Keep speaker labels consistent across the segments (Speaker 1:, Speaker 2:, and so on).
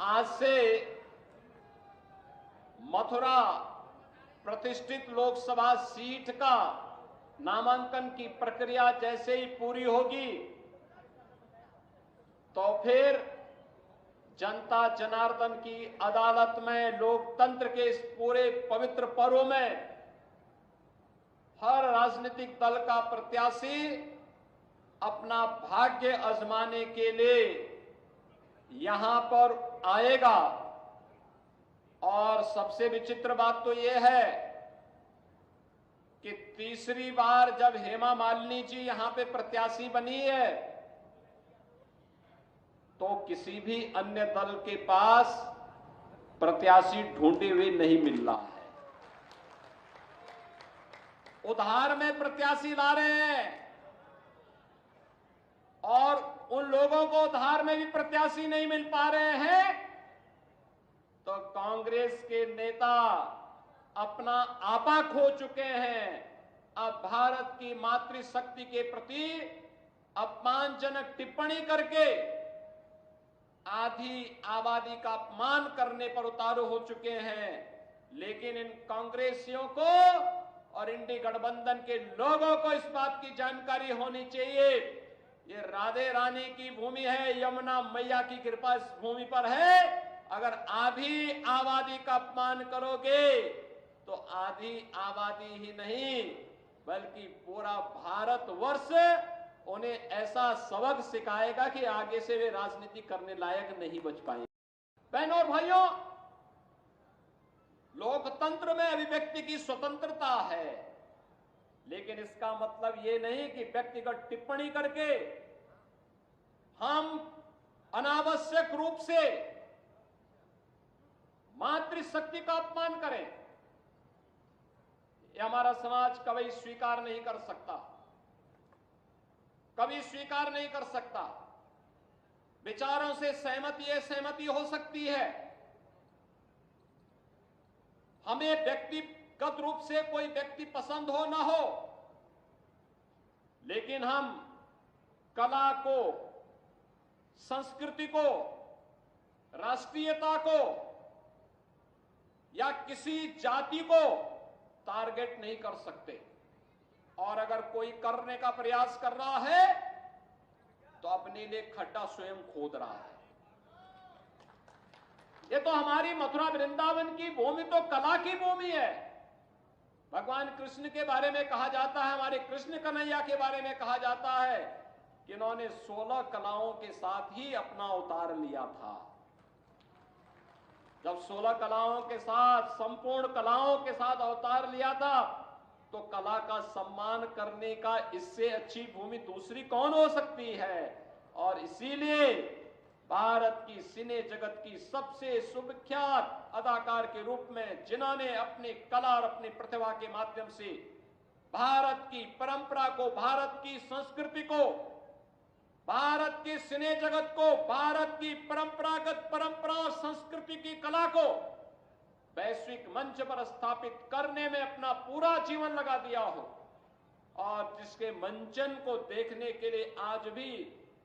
Speaker 1: आज से मथुरा प्रतिष्ठित लोकसभा सीट का नामांकन की प्रक्रिया जैसे ही पूरी होगी तो फिर जनता जनार्दन की अदालत में लोकतंत्र के इस पूरे पवित्र पर्व में हर राजनीतिक दल का प्रत्याशी अपना भाग्य आजमाने के लिए यहां पर आएगा। और सबसे विचित्र बात तो यह है कि तीसरी बार जब हेमा मालिनी जी यहां पे प्रत्याशी बनी है तो किसी भी अन्य दल के पास प्रत्याशी ढूंढे हुए नहीं मिल रहा है। उधार में प्रत्याशी ला रहे हैं और उन लोगों को उधार में भी प्रत्याशी नहीं मिल पा रहे हैं तो कांग्रेस के नेता अपना आपा खो चुके हैं। अब भारत की मातृशक्ति के प्रति अपमानजनक टिप्पणी करके आधी आबादी का अपमान करने पर उतारू हो चुके हैं। लेकिन इन कांग्रेसियों को और इंडी गठबंधन के लोगों को इस बात की जानकारी होनी चाहिए, ये राधे रानी की भूमि है, यमुना मैया की कृपा इस भूमि पर है। अगर आधी आबादी का अपमान करोगे तो आधी आबादी ही नहीं बल्कि पूरा भारतवर्ष उन्हें ऐसा सबक सिखाएगा कि आगे से वे राजनीति करने लायक नहीं बच पाएंगे। बहनों और भाइयों, लोकतंत्र में अभिव्यक्ति की स्वतंत्रता है, लेकिन इसका मतलब ये नहीं कि व्यक्तिगत टिप्पणी करके हम अनावश्यक रूप से मातृशक्ति का अपमान करें। यह हमारा समाज कभी स्वीकार नहीं कर सकता, कभी स्वीकार नहीं कर सकता। विचारों से सहमति हो सकती है, हमें व्यक्तिगत रूप से कोई व्यक्ति पसंद हो ना हो, लेकिन हम कला को, संस्कृति को, राष्ट्रीयता को या किसी जाति को टारगेट नहीं कर सकते। और अगर कोई करने का प्रयास कर रहा है तो अपने लिए खड्डा स्वयं खोद रहा है। ये तो हमारी मथुरा वृंदावन की भूमि तो कला की भूमि है। भगवान कृष्ण के बारे में कहा जाता है, हमारे कृष्ण कन्हैया के बारे में कहा जाता है कि इन्होंने 16 कलाओं के साथ ही अपना अवतार लिया था। जब 16 कलाओं के साथ, संपूर्ण कलाओं के साथ अवतार लिया था तो कला का सम्मान करने का इससे अच्छी भूमि दूसरी कौन हो सकती है। और इसीलिए भारत की सिने जगत की सबसे सुविख्यात अदाकार के रूप में जिन्होंने अपनी कला और अपनी प्रतिभा के माध्यम से भारत की परंपरा को, भारत की संस्कृति को, भारत के सिने जगत को, भारत की परंपरा और संस्कृति की कला को वैश्विक मंच पर स्थापित करने में अपना पूरा जीवन लगा दिया हो और जिसके मंचन को देखने के लिए आज भी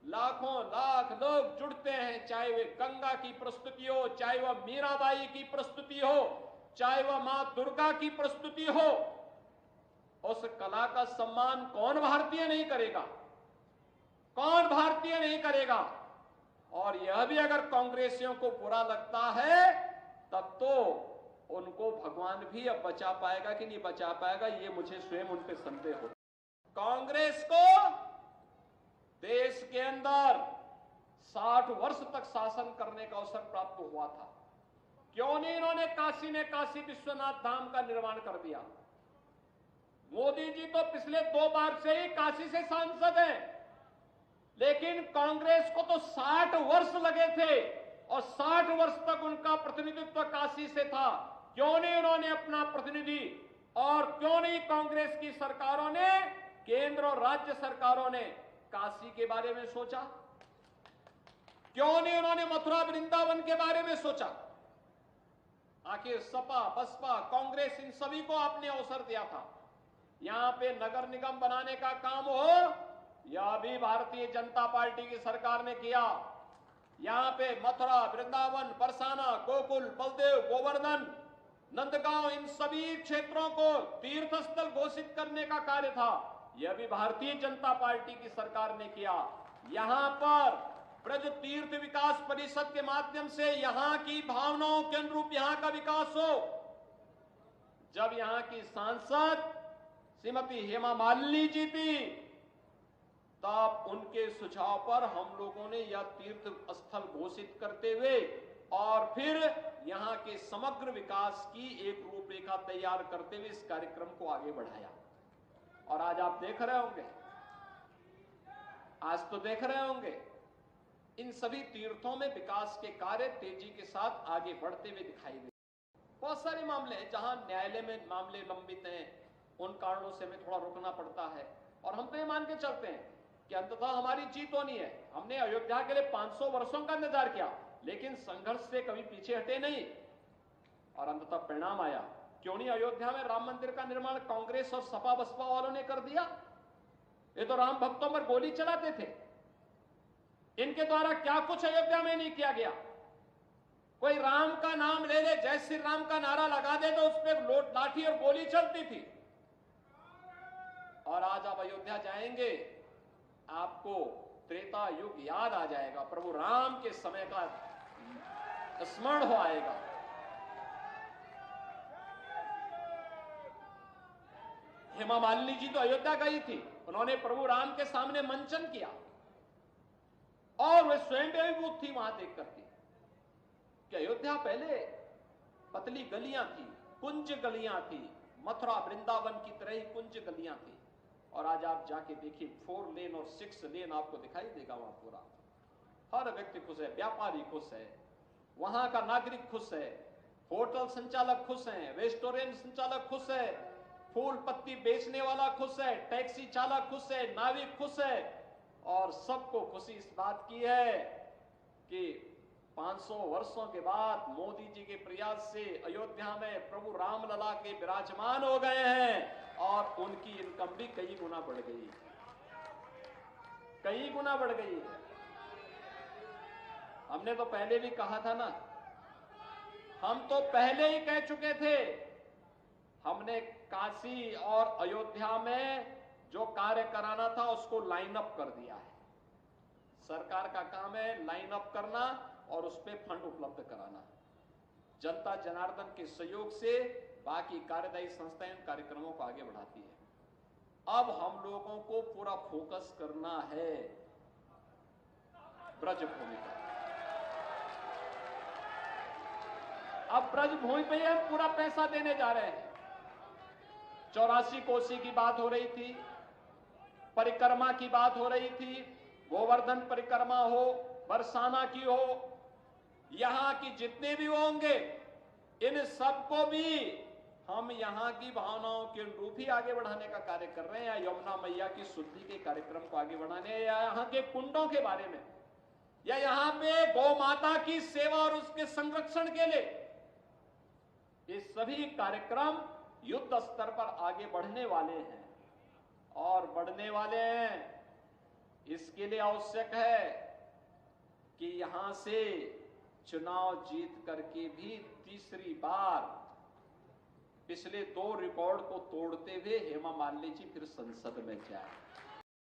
Speaker 1: लाखों लाख लोग जुड़ते हैं, चाहे वे गंगा की प्रस्तुति हो, चाहे वह मीराबाई की प्रस्तुति हो, चाहे वह मां दुर्गा की प्रस्तुति हो। उस कला का सम्मान कौन भारतीय नहीं करेगा, कौन भारतीय नहीं करेगा। और यह भी अगर कांग्रेसियों को बुरा लगता है तब तो उनको भगवान भी अब बचा पाएगा कि नहीं बचा पाएगा, ये मुझे स्वयं उन पे संदेह हो। कांग्रेस को देश के अंदर 60 वर्ष तक शासन करने का अवसर प्राप्त हुआ था। क्यों नहीं इन्होंने काशी में काशी विश्वनाथ धाम का निर्माण कर दिया। मोदी जी तो पिछले 2 बार से ही काशी से सांसद हैं, लेकिन कांग्रेस को तो 60 वर्ष लगे थे और 60 वर्ष तक उनका प्रतिनिधित्व काशी से था। क्यों नहीं उन्होंने अपना प्रतिनिधि, और क्यों नहीं कांग्रेस की सरकारों ने, केंद्र और राज्य सरकारों ने काशी के बारे में सोचा? क्यों नहीं उन्होंने मथुरा वृंदावन के बारे में सोचा? आखिर सपा, बसपा, कांग्रेस, इन सभी को आपने अवसर दिया था। यहां पे नगर निगम बनाने का काम हो, यह भी भारतीय जनता पार्टी की सरकार ने किया। यहाँ पे मथुरा, वृंदावन, बरसाना, गोकुल, बलदेव, गोवर्धन, नंदगांव, इन सभी क्षेत्रों को तीर्थ स्थल घोषित करने का कार्य था। यह भी भारतीय जनता पार्टी की सरकार ने किया। यहां पर ब्रज तीर्थ विकास परिषद के माध्यम से यहां की भावनाओं के अनुरूप यहां का विकास हो। जब यहां की सांसद श्रीमती हेमा मालिनी जी थी, तब उनके सुझाव पर हम लोगों ने यह तीर्थ स्थल घोषित करते हुए और फिर यहां के समग्र विकास की एक रूपरेखा तैयार करते हुए इस कार्यक्रम को आगे बढ़ाया। और आज आप देख रहे होंगे, आज तो देख रहे होंगे, इन सभी तीर्थों में विकास के कार्य तेजी के साथ आगे बढ़ते हुए दिखाई दे। बहुत सारे मामले हैं जहां न्यायालय में मामले लंबित हैं, उन कारणों से हमें थोड़ा रुकना पड़ता है। और हम तो ये मान के चलते हैं कि अंततः हमारी जीत होनी है। हमने अयोध्या के लिए 500 वर्षों का इंतजार किया, लेकिन संघर्ष से कभी पीछे हटे नहीं और अंततः परिणाम आया। क्यों नहीं अयोध्या में राम मंदिर का निर्माण कांग्रेस और सपा बसपा वालों ने कर दिया? ये तो राम भक्तों पर गोली चलाते थे। इनके द्वारा क्या कुछ अयोध्या में नहीं किया गया। कोई राम का नाम ले ले, जय श्री राम का नारा लगा दे तो उस पर लाठी और गोली चलती थी। और आज आप अयोध्या जाएंगे, आपको त्रेता युग याद आ जाएगा, प्रभु राम के समय का स्मरण हो आएगा। हेमा मालिनी जी तो अयोध्या गई थी, उन्होंने प्रभु राम के सामने मंचन किया और वे स्वयं अभिभूत थी वहां देख करके कि अयोध्या पहले पतली गलियां थी, कुंज गलियां थी, मथुरा वृंदावन की तरह ही कुंज गलियां थी। और आज आप जाके देखिए 4 लेन और 6 लेन आपको दिखाई देगा वहां पूरा। हर व्यक्ति खुश है, व्यापारी खुश है, वहां का नागरिक खुश है, होटल संचालक खुश हैं, रेस्टोरेंट संचालक खुश है, फूल पत्ती बेचने वाला खुश है, टैक्सी चालक खुश है, नाविक खुश है। और सबको खुशी इस बात की है कि 500 वर्षों के बाद मोदी जी के प्रयास से अयोध्या में प्रभु रामलला के विराजमान हो गए हैं और उनकी इनकम भी कई गुना बढ़ गई है, कई गुना बढ़ गई है। हमने तो पहले भी कहा था ना, हम तो पहले ही कह चुके थे। हमने काशी और अयोध्या में जो कार्य कराना था उसको लाइन अप कर दिया है। सरकार का काम है लाइन अप करना और उस पर फंड उपलब्ध कराना। जनता जनार्दन के सहयोग से बाकी कार्यदायी संस्थाएं कार्यक्रमों को आगे बढ़ाती है। अब हम लोगों को पूरा फोकस करना है ब्रजभूमि पर। अब ब्रजभूमि पे हम पूरा पैसा देने जा रहे हैं। 84 कोसी की बात हो रही थी, परिक्रमा की बात हो रही थी, गोवर्धन परिक्रमा हो, बरसाना की हो, यहां की जितने भी होंगे, इन सबको भी हम यहां की भावनाओं के अनुरूप ही आगे बढ़ाने का कार्य कर रहे हैं। या यमुना मैया की शुद्धि के कार्यक्रम को आगे बढ़ाने, या यहां के कुंडों के बारे में, या यहां पे गौ माता की सेवा और उसके संरक्षण के लिए, ये सभी कार्यक्रम युद्ध स्तर पर आगे बढ़ने वाले हैं और बढ़ने वाले हैं। इसके लिए आवश्यक है कि यहां से चुनाव जीत करके भी तीसरी बार पिछले 2 रिकॉर्ड को तोड़ते हुए हेमा मालिनी जी फिर संसद में जाए।